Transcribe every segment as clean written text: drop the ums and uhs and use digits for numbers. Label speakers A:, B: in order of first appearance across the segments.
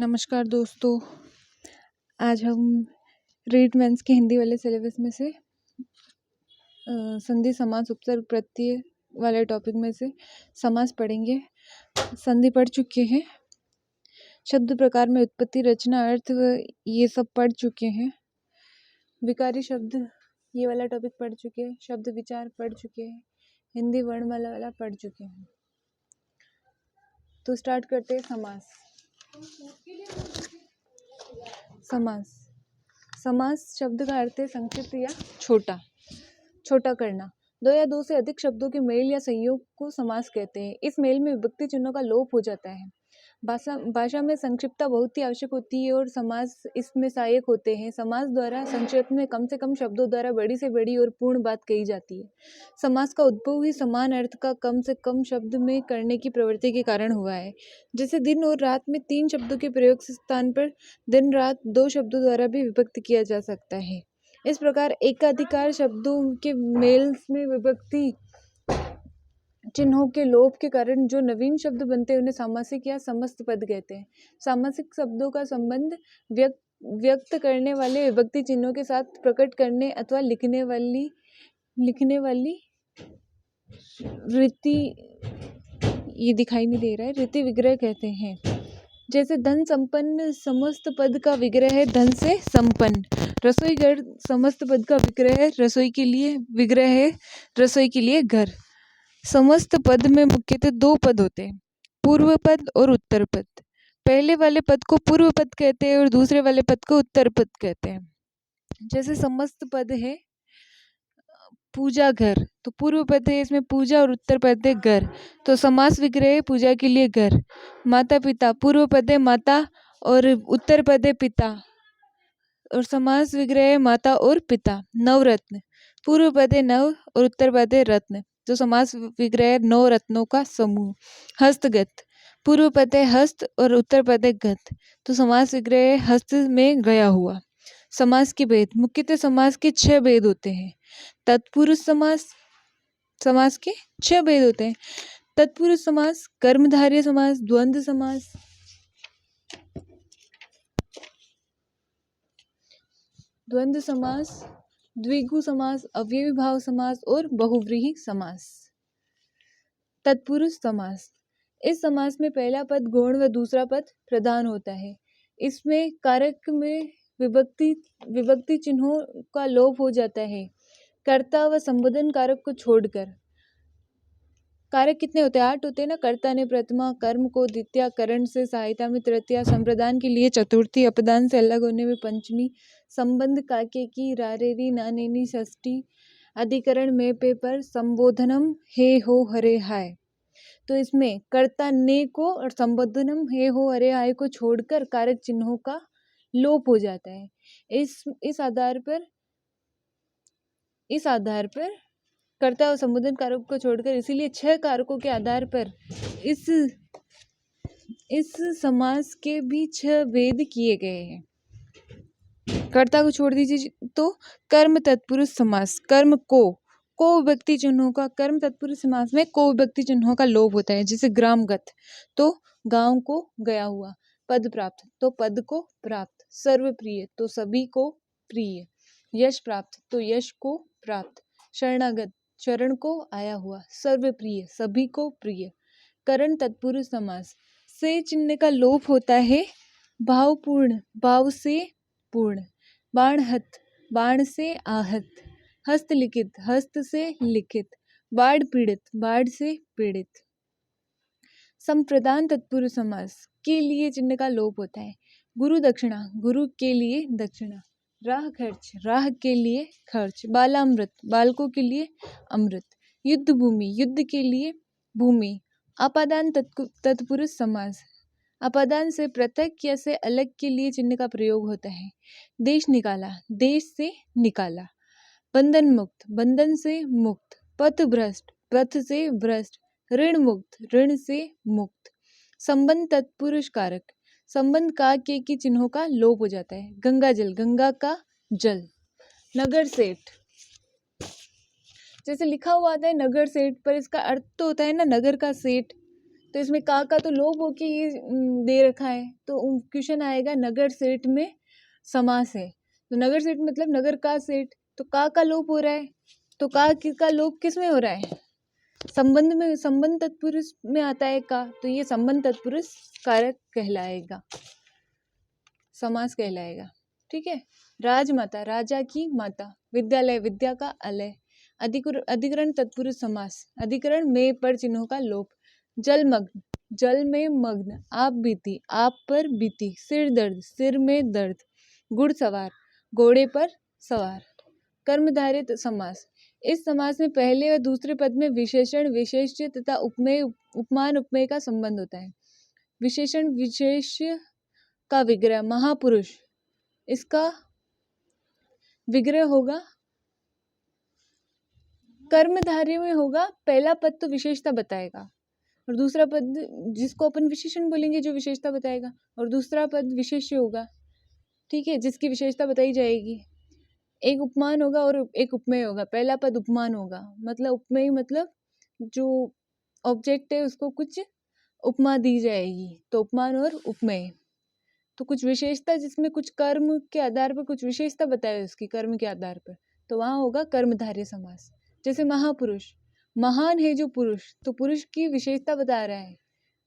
A: नमस्कार दोस्तों। आज हम रीड मेंस के हिंदी वाले सिलेबस में से संधि समास उपसर्ग प्रत्यय वाले टॉपिक में से समास पढ़ेंगे। संधि पढ़ चुके हैं, शब्द प्रकार में उत्पत्ति, रचना, अर्थ ये सब पढ़ चुके हैं। विकारी शब्द ये वाला टॉपिक पढ़ चुके हैं, शब्द विचार पढ़ चुके हैं, हिंदी वर्णमाला वाला पढ़ चुके हैं। तो स्टार्ट करते हैं समास। समास समास शब्द का अर्थ है संक्षिप्त या छोटा करना। दो या दो से अधिक शब्दों के मेल या संयोग को समास कहते हैं। इस मेल में विभक्ति चिन्हों का लोप हो जाता है। भाषा में संक्षिप्तता बहुत ही आवश्यक होती है और समास इसमें सहायक होते हैं। समास द्वारा संक्षेप में कम से कम शब्दों द्वारा बड़ी से बड़ी और पूर्ण बात कही जाती है। समास का उद्भव ही समान अर्थ का कम से कम शब्द में करने की प्रवृत्ति के कारण हुआ है। जैसे दिन और रात में 3 शब्दों के प्रयोग के स्थान पर दिन रात 2 शब्दों द्वारा भी विभक्त किया जा सकता है। इस प्रकार एकाधिकार शब्दों के मेल में विभक्ति चिन्हों के लोप के कारण जो नवीन शब्द बनते हैं उन्हें सामासिक या समस्त पद कहते हैं। सामासिक शब्दों का संबंध व्यक्त करने वाले विभक्ति चिन्हों के साथ प्रकट करने अथवा लिखने वाली रीति, ये दिखाई नहीं दे रहा है, रीति विग्रह कहते हैं। जैसे धन संपन्न समस्त पद का विग्रह है धन से संपन्न। रसोई घर समस्त पद का विग्रह है रसोई के लिए घर। समस्त पद में मुख्यतः 2 पद होते हैं, पूर्व पद और उत्तर पद। पहले वाले पद को पूर्व पद कहते हैं और दूसरे वाले पद को उत्तर पद कहते हैं। जैसे समस्त पद है पूजा घर, तो पूर्व पद है इसमें पूजा और उत्तर पद है घर, तो समास विग्रह है पूजा के लिए घर। माता पिता, पूर्व पद है माता और उत्तर पद है पिता और समास विग्रह है माता और पिता। नवरत्न, पूर्व पद है नव और उत्तर पद है रत्न, तो समास विग्रह 9 रत्नों का समूह। हस्तगत, पूर्व पद है हस्त और उत्तर पद है गत, तो समास विग्रह है हस्त में गया हुआ। समास के भेद, मुख्यतः समास के 6 भेद होते हैं। तत्पुरुष समास के 6 भेद होते हैं। तत्पुरुष समास, कर्मधारय समास, द्वंद्व समास, द्विगु समास, अवयवी भाव समास और बहुव्रीहि समास। तत्पुरुष समास, इस समास में पहला पद गौण व दूसरा पद प्रधान होता है। इसमें कारक में विभक्ति चिन्हों का लोप हो जाता है। कर्ता व संबोधन कारक को छोड़कर। कारक कितने होते हैं? 8 होते हैं ना। कर्ता ने प्रथमा, कर्म को द्वितीया, करण से सहायता में तृतीया, संप्रदान के लिए चतुर्थी, अपदान से अलग होने में पंचमी, संबंध काके की, रारेरी नानेनी षष्ठी, अधिकरण में पे पर, संबोधनम हे हो हरे हाय। तो इसमें कर्ता ने को और संबोधनम हे हो हरे हाय को छोड़कर कारक चिन्हों का लोप हो जाता है। इस आधार पर कर्ता और संबोधन कारक को छोड़कर, इसीलिए 6 कारकों के आधार पर इस समास के भी 6 भेद किए गए हैं। कर्ता को छोड़ दीजिए तो कर्म तत्पुरुष समास, कर्म को विभक्ति चिन्हों का, कर्म तत्पुरुष समास में को विभक्ति चिन्हों का लोप होता है। जैसे ग्रामगत, तो गांव को गया हुआ। पद प्राप्त, तो पद को प्राप्त। सर्वप्रिय, तो सभी को प्रिय। यश प्राप्त, तो यश को प्राप्त। शरणागत, शरण को आया हुआ। सर्वप्रिय, सभी को प्रिय। करण तत्पुरुष समास से चिन्ह का लोप होता है। भावपूर्ण, भाव से पूर्ण। बाणहत, बाण से आहत। हस्तलिखित, हस्त से लिखित। बाढ़ पीड़ित, बाढ़ से पीड़ित। संप्रदान तत्पुरुष समास के लिए चिन्ह का लोप होता है। गुरु दक्षिणा, गुरु के लिए दक्षिणा। राह खर्च, राह के लिए खर्च। बालामृत, बालकों के लिए अमृत। युद्ध भूमि, युद्ध के लिए भूमि। अपादान तत्पुरुष समास, अपादान से पृथक या से अलग के लिए चिन्ह का प्रयोग होता है। देश निकाला, देश से निकाला। बंधन मुक्त, बंधन से मुक्त। पथ भ्रष्ट, पथ से भ्रष्ट। ऋण मुक्त, ऋण से मुक्त। संबंध तत्पुरुष कारक, संबंध का के की चिन्हों का लोप हो जाता है। गंगा जल, गंगा का जल। नगर सेठ, जैसे लिखा हुआ आता है नगर सेठ, पर इसका अर्थ तो होता है ना नगर का सेठ, तो इसमें का तो लोप होके ये दे रखा है, तो क्वेश्चन आएगा नगर सेठ में समास है, तो नगर सेठ मतलब नगर का सेठ, तो का लोप हो रहा है, तो का लोप किस में हो रहा है, संबंध में, संबंध तत्पुरुष में आता है का, तो ये संबंध तत्पुरुष कारक कहलाएगा, समास कहलाएगा। ठीक है। राजमाता राजा की माता, विद्यालय विद्या का अलय, अधिकरण तत्पुरुष समास, अधिकरण में पर चिन्हों का लोप, जलमग्न जल में मग्न, आप बीती आप पर बीती, सिर में दर्द, घुड़सवार घोड़े पर सवार। कर्मधारय समास, इस समास में पहले व दूसरे पद में विशेषण विशेष्य तथा उपमेय उपमान उपमेय का संबंध होता है। विशेषण विशेष्य का विग्रह, महापुरुष, इसका विग्रह होगा कर्मधारय में होगा, पहला पद तो विशेषता बताएगा और दूसरा पद जिसको अपन विशेषण बोलेंगे जो विशेषता बताएगा, और दूसरा पद विशेष्य होगा। ठीक है, जिसकी विशेषता बताई जाएगी। एक उपमान होगा और एक उपमेय होगा। पहला पद उपमान होगा, मतलब उपमेय मतलब जो ऑब्जेक्ट है उसको कुछ उपमा दी जाएगी, तो उपमान और उपमेय। तो कुछ विशेषता जिसमें कुछ कर्म के आधार पर कुछ विशेषता बताए उसकी कर्म के आधार पर, तो वहाँ होगा कर्मधारय समास। जैसे महापुरुष, महान है जो पुरुष, तो पुरुष की विशेषता बता रहा है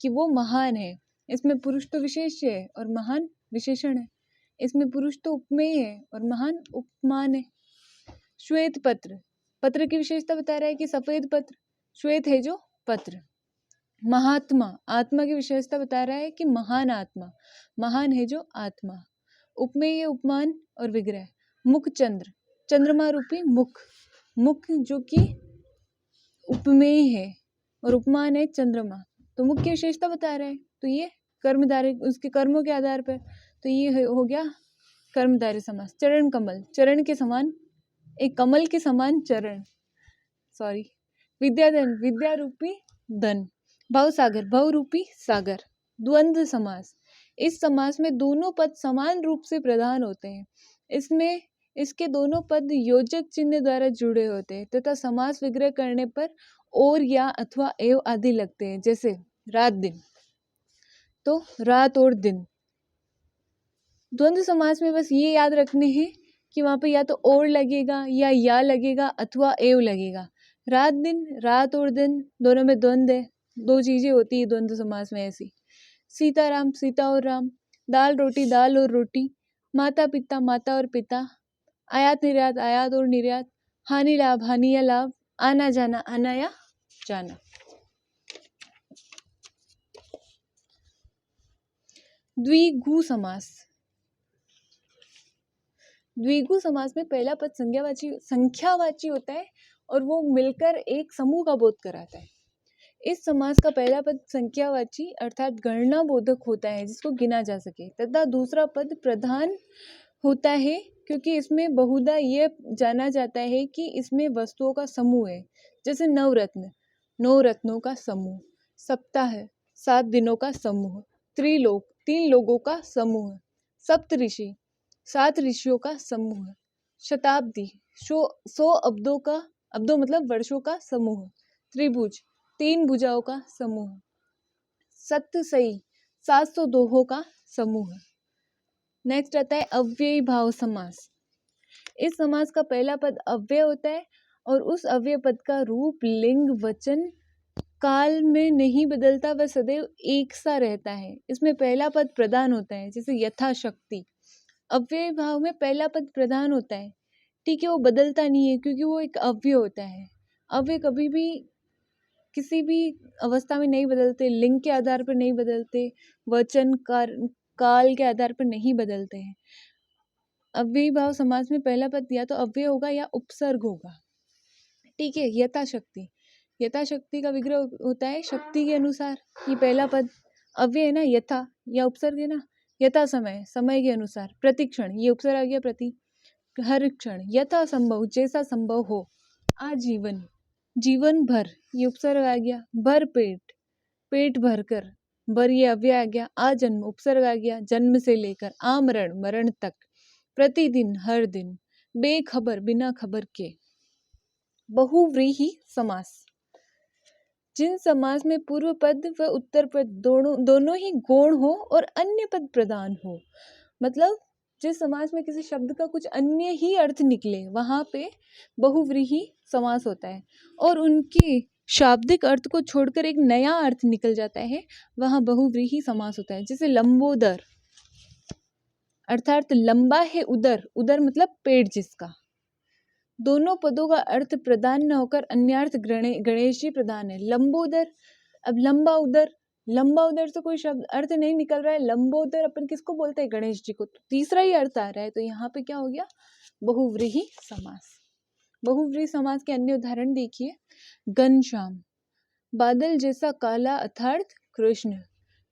A: कि वो महान है, इसमें पुरुष तो विशेष्य है और महान विशेषण है, इसमें पुरुष तो उपमेय है और महान उपमान है। श्वेत पत्र, पत्र की विशेषता बता रहा है कि सफेद पत्र, श्वेत है जो पत्र। महात्मा, आत्मा की विशेषता बता रहा है कि महान आत्मा, महान है जो आत्मा। उपमेय उपमान और विग्रह। मुख चंद्र, चंद्रमा रूपी मुख, मुख जो कि उपमेय है और उपमान है चंद्रमा, तो मुख की विशेषता बता रहा है, तो ये कर्मधारय उसके कर्मों के आधार पर, तो ये हो गया कर्मधारय समास। चरण कमल, चरण के समान, एक कमल के समान चरण, सॉरी। विद्याधन, विद्या रूपी धन। भव सागर, भव रूपी सागर। द्वंद्व समास, इस समास में दोनों पद समान रूप से प्रधान होते हैं, इसमें इसके दोनों पद योजक चिन्ह द्वारा जुड़े होते हैं तथा समास विग्रह करने पर और या अथवा एव आदि लगते हैं, जैसे रात दिन, तो रात और दिन। द्वंद्व समास में बस ये याद रखने हैं कि वहाँ पे या तो और लगेगा या लगेगा अथवा एव लगेगा। रात दिन, रात और दिन दोनों में द्वंद्व है, दो चीजें होती है द्वंद्व समास में ऐसी। सीताराम, सीता और राम। दाल रोटी, दाल और रोटी। माता पिता, माता और पिता। आयात निर्यात, आयात और निर्यात। हानि लाभ, हानि या लाभ। आना जाना, आना या जाना। द्विगु समास, द्विगु समास में पहला पद संख्यावाची होता है और वो मिलकर एक समूह का बोध कराता है। इस समास का पहला पद संख्यावाची अर्थात गणना बोधक होता है जिसको गिना जा सके, तथा दूसरा पद प्रधान होता है क्योंकि इसमें बहुधा यह जाना जाता है कि इसमें वस्तुओं का समूह है, जैसे नवरत्न, 9 रत्नों का समूह। सप्ताह, 7 दिनों का समूह। त्रिलोक, 3 लोगों का समूह। सप्तऋषि, 7 ऋषियों का समूह। शताब्दी, 100 अब्दों का, अब्दों मतलब वर्षों का समूह। त्रिभुज, 3 भुजाओं का समूह। सत्सई, 700 दोहों का समूह। नेक्स्ट आता है अव्ययी भाव समास। इस समास का पहला पद अव्यय होता है और उस अव्यय पद का रूप, लिंग, वचन काल में नहीं बदलता, वह सदैव एक सा रहता है। इसमें पहला पद प्रधान होता है, जैसे यथाशक्ति। अव्यय भाव में पहला पद प्रधान होता है, ठीक है, वो बदलता नहीं है क्योंकि वो एक अव्यय होता है। अव्यय कभी भी किसी भी अवस्था में नहीं बदलते, लिंग के आधार पर नहीं बदलते, वचन काल के आधार पर नहीं बदलते हैं। अव्ययी भाव समास में पहला पद या तो अव्यय होगा या उपसर्ग होगा। ठीक है। यथाशक्ति, यथाशक्ति का विग्रह होता है शक्ति के अनुसार। ये पहला पद अव्यय है ना, यथा या उपसर्ग है ना। यथा समय, समय के अनुसार। प्रतिक्षण, ये उपसर्ग आ गया प्रति। हर क्षण, यथा संभव, जैसा संभव हो। आजीवन, जीवन भर, ये उपसर्ग आ गया। भर पेट, पेट भर कर। बर ये अव्यय आ गया। आजन्म, उपसर्ग आ गया, जन्म से लेकर। आमरण, मरण तक। प्रतिदिन, हर दिन। बेखबर, बिना खबर के। बहुव्रीहि समास, जिन समास में पूर्व पद व उत्तर पद दोनों ही गौण हो और अन्य पद प्रधान हो। मतलब जिस समास में किसी शब्द का कुछ अन्य ही अर्थ निकले वहां पे बहुव्रीहि समास होता है, और उनकी शाब्दिक अर्थ को छोड़कर एक नया अर्थ निकल जाता है, वहां बहुव्रीहि समास होता है। जैसे लंबोदर अर्थात लंबा है उदर, उदर मतलब पेट जिसका, दोनों पदों का अर्थ प्रदान न होकर अन्यार्थ गणेश जी प्रदान है। लंबोदर, अब लंबा उदर से कोई शब्द अर्थ नहीं निकल रहा है, लंबोदर अपन किसको बोलते हैं? गणेश जी को, तो तीसरा ही अर्थ आ रहा है, तो यहाँ पे क्या हो गया? बहुव्रीहि समास। बहुव्रीहि समास के अन्य उदाहरण देखिए। घनश्याम, बादल जैसा काला अर्थात कृष्ण।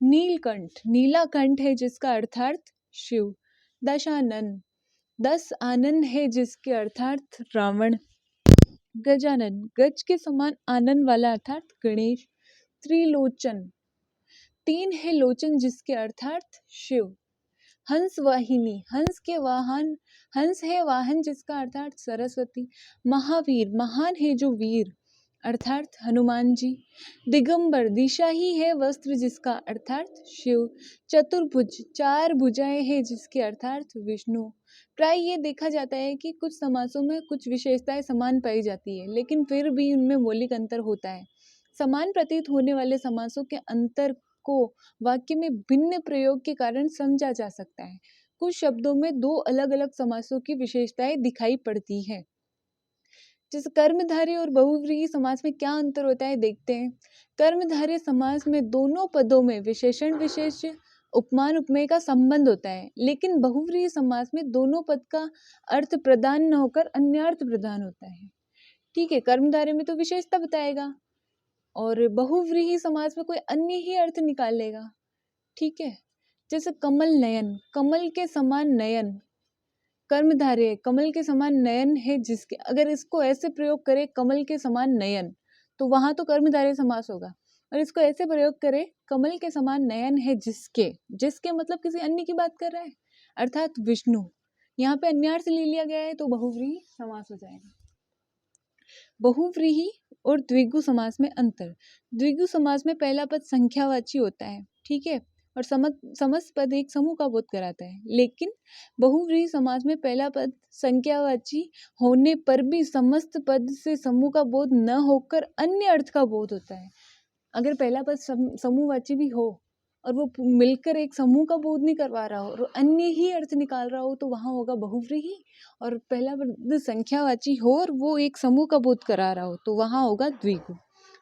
A: नीलकंठ, नीला कंठ है जिसका अर्थात शिव। दशानन, 10 आनन है जिसके अर्थात रावण। गजानन, गज के समान आनन वाला अर्थात गणेश। त्रिलोचन, 3 है लोचन जिसके अर्थात शिव। हंस वाहिनी, हंस है वाहन जिसका अर्थात सरस्वती। महावीर, महान है जो वीर अर्थात हनुमान जी। दिगंबर, दिशा ही है वस्त्र जिसका अर्थात शिव। चतुर्भुज, 4 भुजाएं हैं जिसके अर्थात विष्णु। प्राय ये देखा जाता है कि कुछ समासों में कुछ विशेषताएं समान पाई जाती है, लेकिन फिर भी उनमें मौलिक अंतर होता है। समान प्रतीत होने वाले समासों के अंतर को वाक्य में भिन्न प्रयोग के कारण समझा जा सकता है। कुछ शब्दों में 2 अलग अलग समासों की विशेषताएं दिखाई पड़ती है। जैसे कर्मधारय और बहुव्रीहि समास में क्या अंतर होता है देखते हैं। कर्मधारय समास में दोनों पदों में विशेषण विशेष्य उपमान उपमेय का संबंध होता है, लेकिन बहुव्रीहि समास में दोनों पद का अर्थ प्रदान न होकर अन्यार्थ प्रदान होता है। ठीक है, कर्मधारय में तो विशेषता बताएगा और बहुव्रीहि समास में कोई अन्य ही अर्थ निकाल लेगा। ठीक है, जैसे कमल नयन, कमल के समान नयन, कर्मधारय कमल के समान नयन है जिसके, अगर इसको ऐसे प्रयोग करे कमल के समान नयन, तो वहां तो कर्मधारय समास होगा। और इसको ऐसे प्रयोग करे कमल के समान नयन है जिसके, जिसके मतलब किसी अन्य की बात कर रहा है अर्थात विष्णु। यहाँ पे अन्यार्थ ले लिया गया है तो बहुव्रीहि समास हो जाएगा। बहुव्रीहि और द्विगु समास में अंतर। द्विगु समास में पहला पद संख्यावाची होता है, ठीक है, और समस्त पद एक समूह का बोध कराता है, लेकिन बहुव्रीहि समास में पहला पद संख्यावाची होने पर भी समस्त पद से समूह का बोध न होकर अन्य अर्थ का बोध होता है। अगर पहला पद समूहवाची भी हो और वो मिलकर एक समूह का बोध नहीं करवा रहा हो और अन्य ही अर्थ निकाल रहा हो, तो वहां होगा बहुव्रीहि। और पहला पद संख्यावाची हो और वो एक समूह का बोध करा रहा हो, तो वहां होगा द्विगु।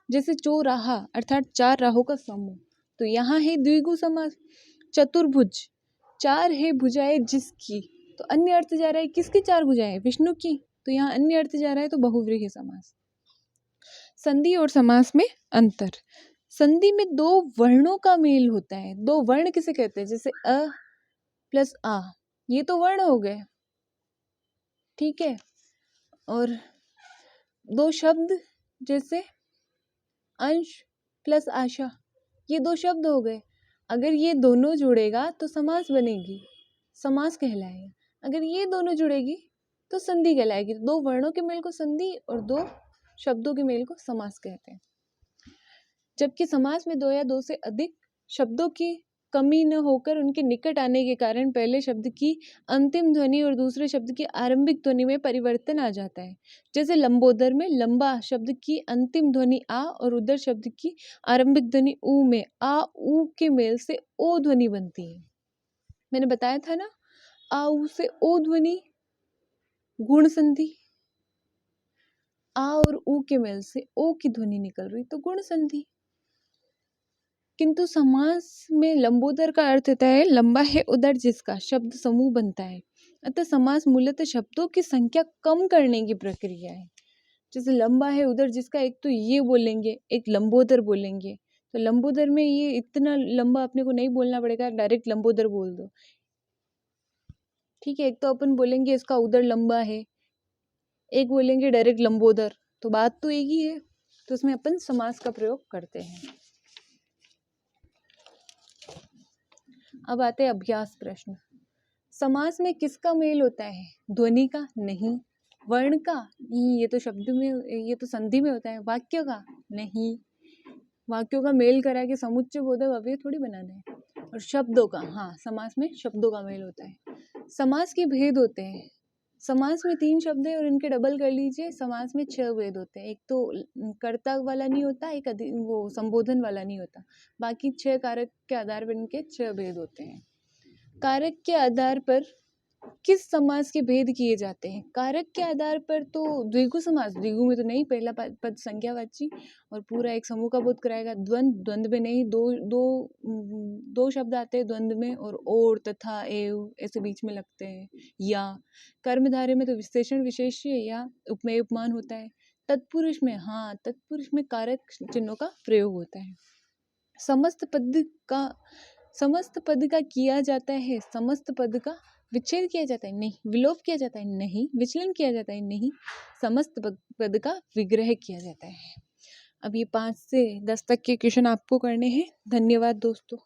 A: जैसे चौराहा अर्थात 4 राहों का समूह, तो यहाँ है द्विगु समास। चतुर्भुज, 4 है भुजाएं जिसकी, तो अन्य अर्थ जा रहा है किसकी 4 भुजाएं? विष्णु की, तो यहाँ अन्य अर्थ जा रहा है तो बहुव्रीहि समास। संधि और समास में अंतर। संधि में 2 वर्णों का मेल होता है। 2 वर्ण किसे कहते हैं? जैसे अ प्लस आ, ये तो वर्ण हो गए, ठीक है। और 2 शब्द जैसे अंश प्लस आशा, ये 2 शब्द हो गए। अगर ये दोनों जुड़ेगा तो समास बनेगी, समास कहलाएगा। अगर ये दोनों जुड़ेगी तो संधि कहलाएगी। 2 वर्णों के मेल को संधि और 2 शब्दों के मेल को समास कहते हैं। जबकि समास में 2 या 2 से अधिक शब्दों की कमी न होकर उनके निकट आने के कारण पहले शब्द की अंतिम ध्वनि और दूसरे शब्द की आरंभिक ध्वनि में परिवर्तन आ जाता है। जैसे लंबोदर में लंबा शब्द की अंतिम ध्वनि आ और उदर शब्द की आरंभिक ध्वनि ऊ में आ ऊ के मेल से ओ ध्वनि बनती है। मैंने बताया था ना, आ ऊ से ओ ध्वनि गुण संधि, आ और ऊ के मेल से ओ की ध्वनि निकल रही तो गुण संधि। किंतु समास में लंबोदर का अर्थ होता है लंबा है उदर जिसका, शब्द समूह बनता है। अतः समास मूलतः शब्दों की संख्या कम करने की प्रक्रिया है। जैसे लंबा है उदर जिसका, एक तो ये बोलेंगे, एक लंबोदर बोलेंगे, तो लंबोदर में ये इतना लंबा अपने को नहीं बोलना पड़ेगा, डायरेक्ट लंबोदर बोल दो, ठीक है। एक तो अपन बोलेंगे इसका उदर लंबा है, एक बोलेंगे डायरेक्ट लंबोदर, तो बात तो एक ही है, तो उसमें अपन समास का प्रयोग करते हैं। अब आते हैं अभ्यास प्रश्न। समास में किसका मेल होता है? ध्वनि का? नहीं। वर्ण का? नहीं, ये तो शब्द में, ये तो संधि में होता है। वाक्य का? नहीं। वाक्यों का मेल करा के समुच्चय बोधक अव्यय थोड़ी बनाना है। और शब्दों का, हाँ, समास में शब्दों का मेल होता है। समास के भेद होते हैं। समास में 3 शब्द है और इनके डबल कर लीजिए, समास में 6 भेद होते हैं। एक तो कर्ता वाला नहीं होता, एक वो संबोधन वाला नहीं होता, बाकी 6 कारक के आधार पर इनके 6 भेद होते हैं। कारक के आधार पर किस समास के भेद किए जाते हैं? कारक के आधार पर तो द्विगु समास, द्विगु में तो नहीं, पहला पद संज्ञावाची और पूरा एक समूह का बोध कराएगा। द्वंद्व में नहीं, दो शब्द आते हैं द्वंद्व में, और तथा एव ऐसे बीच में लगते हैं। या कर्मधारय में तो विशेषण विशेष्य या उपमेय उपमान होता है। तत्पुरुष में, हाँ, तत्पुरुष में कारक चिन्हों का प्रयोग होता है। समस्त पद का किया जाता है, समस्त पद का विच्छेद किया जाता है नहीं, विलोप किया जाता है नहीं, विचलन किया जाता है नहीं, समस्त पद का विग्रह किया जाता है। अब ये 5 से 10 तक के क्वेश्चन आपको करने हैं। धन्यवाद दोस्तों।